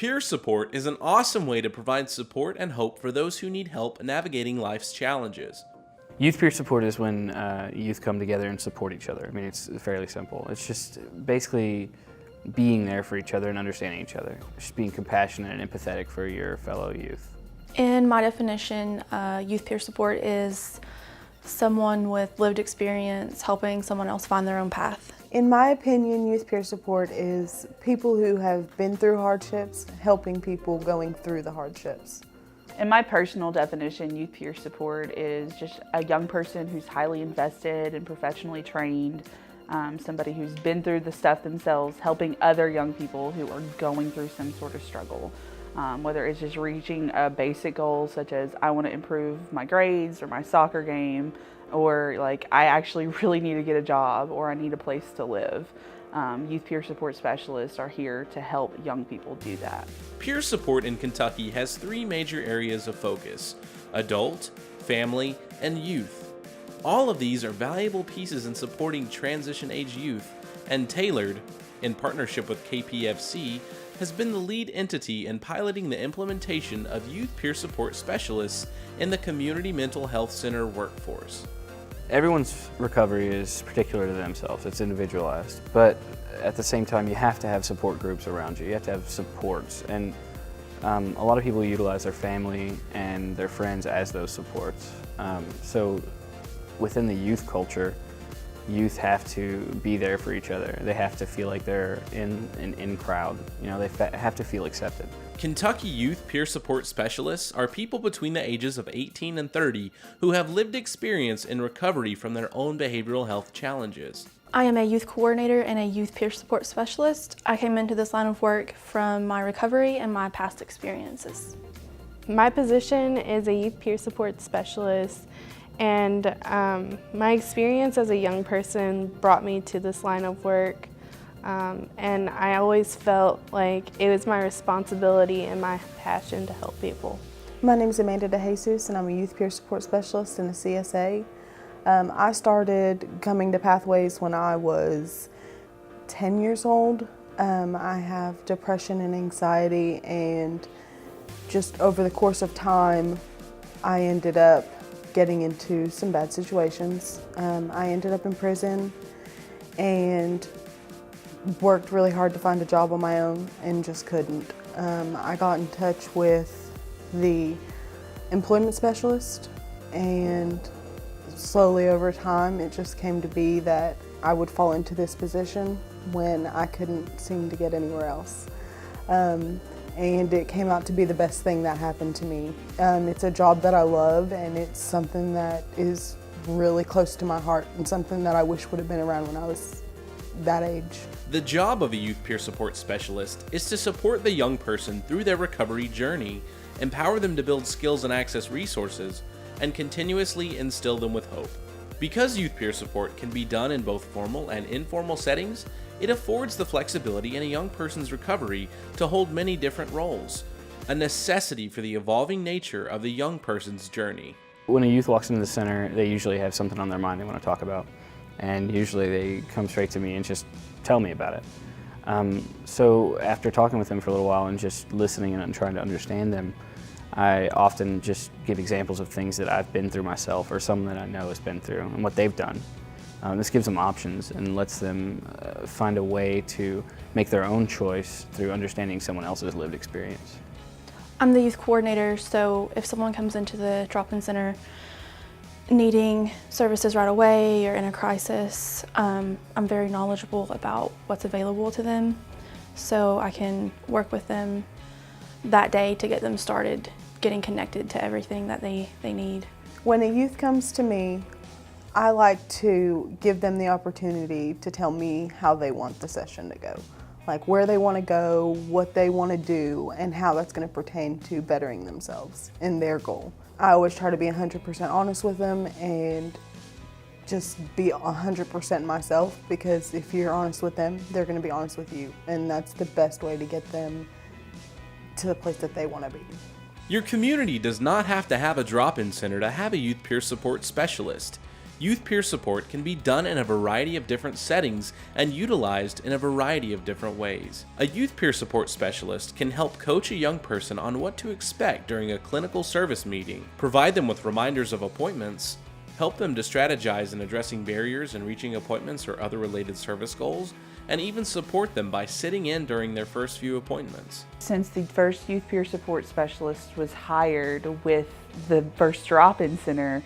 Peer support is an awesome way to provide support and hope for those who need help navigating life's challenges. Youth peer support is when youth come together and support each other. I mean, it's fairly simple. It's just basically being there for each other and understanding each other. Just being compassionate and empathetic for your fellow youth. In my definition, youth peer support is someone with lived experience helping someone else find their own path. In my opinion, youth peer support is people who have been through hardships, helping people going through the hardships. In my personal definition, youth peer support is just a young person who's highly invested and professionally trained, somebody who's been through the stuff themselves, helping other young people who are going through some sort of struggle. Whether it's just reaching a basic goal such as I want to improve my grades or my soccer game, or like I actually really need to get a job or I need a place to live. Youth peer support specialists are here to help young people do that. Peer support in Kentucky has three major areas of focus: adult, family, and youth. All of these are valuable pieces in supporting transition-age youth, and Tailored, in partnership with KPFC, has been the lead entity in piloting the implementation of youth peer support specialists in the Community Mental Health Center workforce. Everyone's recovery is particular to themselves. It's individualized, but at the same time, you have to have support groups around you. You have to have supports, and a lot of people utilize their family and their friends as those supports. So within the youth culture, youth have to be there for each other. They have to feel like they're in an in crowd. You know, they have to feel accepted. Kentucky Youth Peer Support Specialists are people between the ages of 18 and 30 who have lived experience in recovery from their own behavioral health challenges. I am a youth coordinator and a youth peer support specialist. I came into this line of work from my recovery and my past experiences. My position is a youth peer support specialist, and my experience as a young person brought me to this line of work. And I always felt like it was my responsibility and my passion to help people. My name is Amanda DeJesus, and I'm a youth peer support specialist in the CSA. I started coming to Pathways when I was 10 years old. I have depression and anxiety, and just over the course of time, I ended up getting into some bad situations. I ended up in prison and worked really hard to find a job on my own and just couldn't. I got in touch with the employment specialist, and slowly over time it just came to be that I would fall into this position when I couldn't seem to get anywhere else. And it came out to be the best thing that happened to me. It's a job that I love, and it's something that is really close to my heart and something that I wish would have been around when I was that age. The job of a youth peer support specialist is to support the young person through their recovery journey, empower them to build skills and access resources, and continuously instill them with hope. Because youth peer support can be done in both formal and informal settings, it affords the flexibility in a young person's recovery to hold many different roles, a necessity for the evolving nature of the young person's journey. When a youth walks into the center, they usually have something on their mind they want to talk about, and usually they come straight to me and just tell me about it. So after talking with them for a little while and just listening and trying to understand them, I often just give examples of things that I've been through myself or someone that I know has been through and what they've done. This gives them options and lets them find a way to make their own choice through understanding someone else's lived experience. I'm the youth coordinator, so if someone comes into the drop-in center needing services right away or in a crisis, I'm very knowledgeable about what's available to them, so I can work with them that day to get them started getting connected to everything that they need. When a youth comes to me, I like to give them the opportunity to tell me how they want the session to go. Like where they want to go, what they want to do, and how that's going to pertain to bettering themselves and their goal. I always try to be 100% honest with them and just be 100% myself, because if you're honest with them, they're going to be honest with you, and that's the best way to get them to the place that they want to be. Your community does not have to have a drop-in center to have a youth peer support specialist. Youth peer support can be done in a variety of different settings and utilized in a variety of different ways. A youth peer support specialist can help coach a young person on what to expect during a clinical service meeting, provide them with reminders of appointments, help them to strategize in addressing barriers in reaching appointments or other related service goals, and even support them by sitting in during their first few appointments. Since the first youth peer support specialist was hired with the first drop-in center,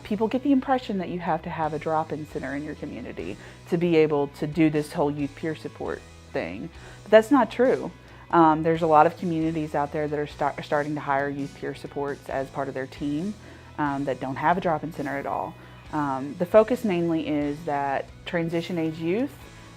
people get the impression that you have to have a drop-in center in your community to be able to do this whole youth peer support thing. But that's not true. There's a lot of communities out there that are starting to hire youth peer supports as part of their team that don't have a drop-in center at all. The focus mainly is that transition age youth,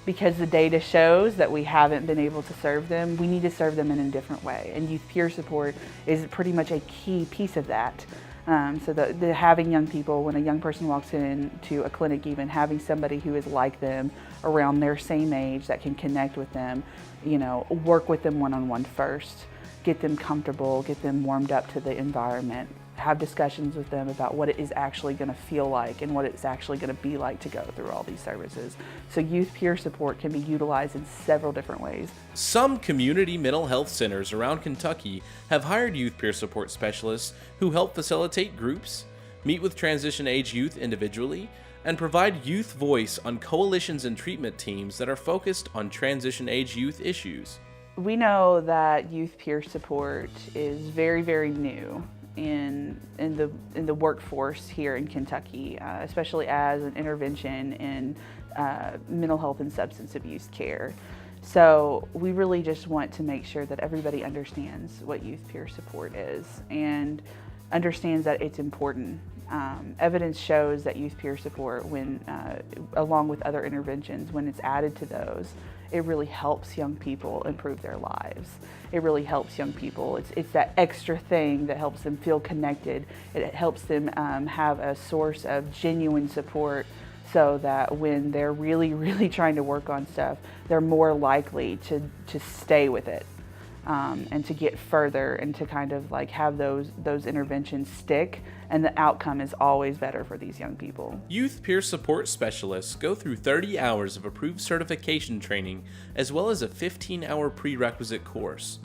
because the data shows that we haven't been able to serve them, we need to serve them in a different way. And youth peer support is pretty much a key piece of that. So the having young people, when a young person walks into a clinic, even having somebody who is like them around their same age that can connect with them, work with them one-on-one first, get them comfortable, get them warmed up to the environment, have discussions with them about what it is actually going to feel like and what it's actually going to be like to go through all these services. So youth peer support can be utilized in several different ways. Some community mental health centers around Kentucky have hired youth peer support specialists who help facilitate groups, meet with transition age youth individually, and provide youth voice on coalitions and treatment teams that are focused on transition age youth issues. We know that youth peer support is very, very new in the workforce here in Kentucky, especially as an intervention in mental health and substance abuse care. So we really just want to make sure that everybody understands what youth peer support is and understands that it's important. Evidence shows that youth peer support, when along with other interventions, when it's added to those, it really helps young people improve their lives. It really helps young people. It's that extra thing that helps them feel connected. It helps them have a source of genuine support, so that when they're really, really trying to work on stuff, they're more likely to stay with it and to get further and to kind of like have those interventions stick, and the outcome is always better for these young people. Youth peer support specialists go through 30 hours of approved certification training, as well as a 15-hour prerequisite course.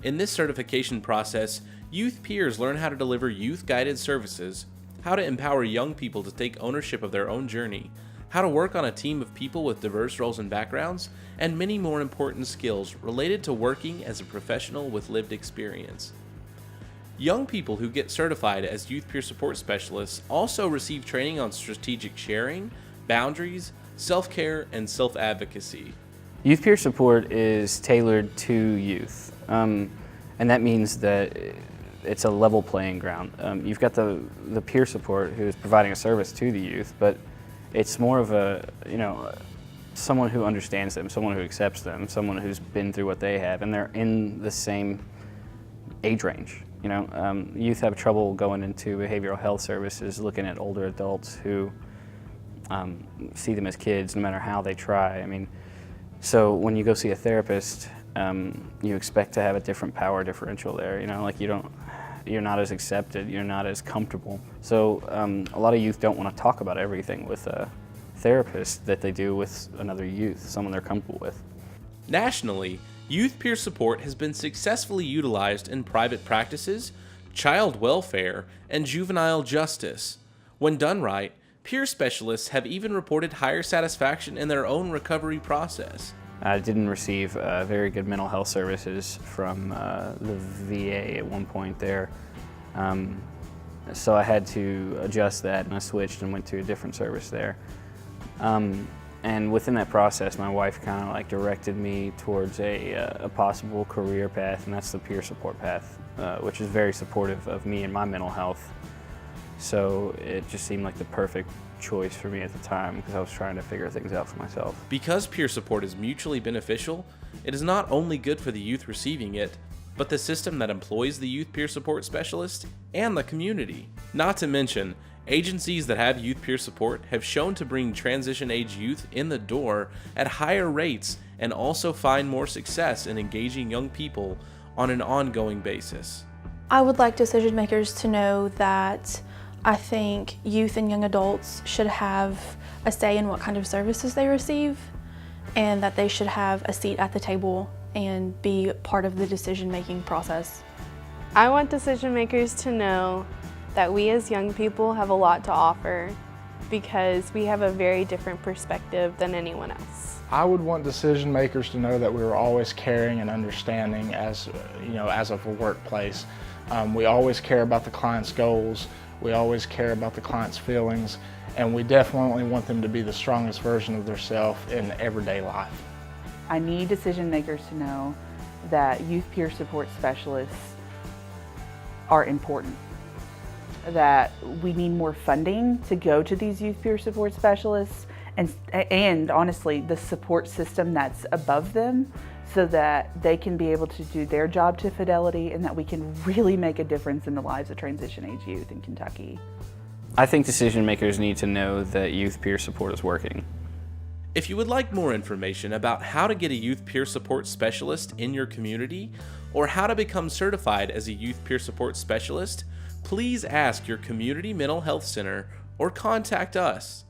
In this certification process, youth peers learn how to deliver youth-guided services, how to empower young people to take ownership of their own journey, how to work on a team of people with diverse roles and backgrounds, and many more important skills related to working as a professional with lived experience. Young people who get certified as youth peer support specialists also receive training on strategic sharing, boundaries, self-care, and self-advocacy. Youth peer support is tailored to youth, and that means that it's a level playing ground. You've got the peer support who is providing a service to the youth, but it's more of a, someone who understands them, someone who accepts them, someone who's been through what they have, and they're in the same age range. Youth have trouble going into behavioral health services looking at older adults who see them as kids no matter how they try. So when you go see a therapist, you expect to have a different power differential there. You're not as accepted, you're not as comfortable. So a lot of youth don't want to talk about everything with a therapist that they do with another youth, someone they're comfortable with. Nationally, youth peer support has been successfully utilized in private practices, child welfare, and juvenile justice. When done right, peer specialists have even reported higher satisfaction in their own recovery process. I didn't receive very good mental health services from the VA at one point there. So I had to adjust that, and I switched and went to a different service there. And within that process, my wife kind of directed me towards a possible career path, and that's the peer support path, which is very supportive of me and my mental health. So it just seemed like the perfect choice for me at the time, because I was trying to figure things out for myself. Because peer support is mutually beneficial, it is not only good for the youth receiving it, but the system that employs the youth peer support specialist and the community. Not to mention, agencies that have youth peer support have shown to bring transition age youth in the door at higher rates and also find more success in engaging young people on an ongoing basis. I would like decision makers to know that I think youth and young adults should have a say in what kind of services they receive, and that they should have a seat at the table and be part of the decision-making process. I want decision makers to know that we as young people have a lot to offer because we have a very different perspective than anyone else. I would want decision makers to know that we were always caring and understanding as of a workplace. We always care about the client's goals. We always care about the client's feelings, and we definitely want them to be the strongest version of themselves in everyday life. I need decision makers to know that youth peer support specialists are important, that we need more funding to go to these youth peer support specialists and honestly the support system that's above them, so that they can be able to do their job to fidelity and that we can really make a difference in the lives of transition age youth in Kentucky. I think decision makers need to know that youth peer support is working. If you would like more information about how to get a youth peer support specialist in your community, or how to become certified as a youth peer support specialist, please ask your community mental health center or contact us.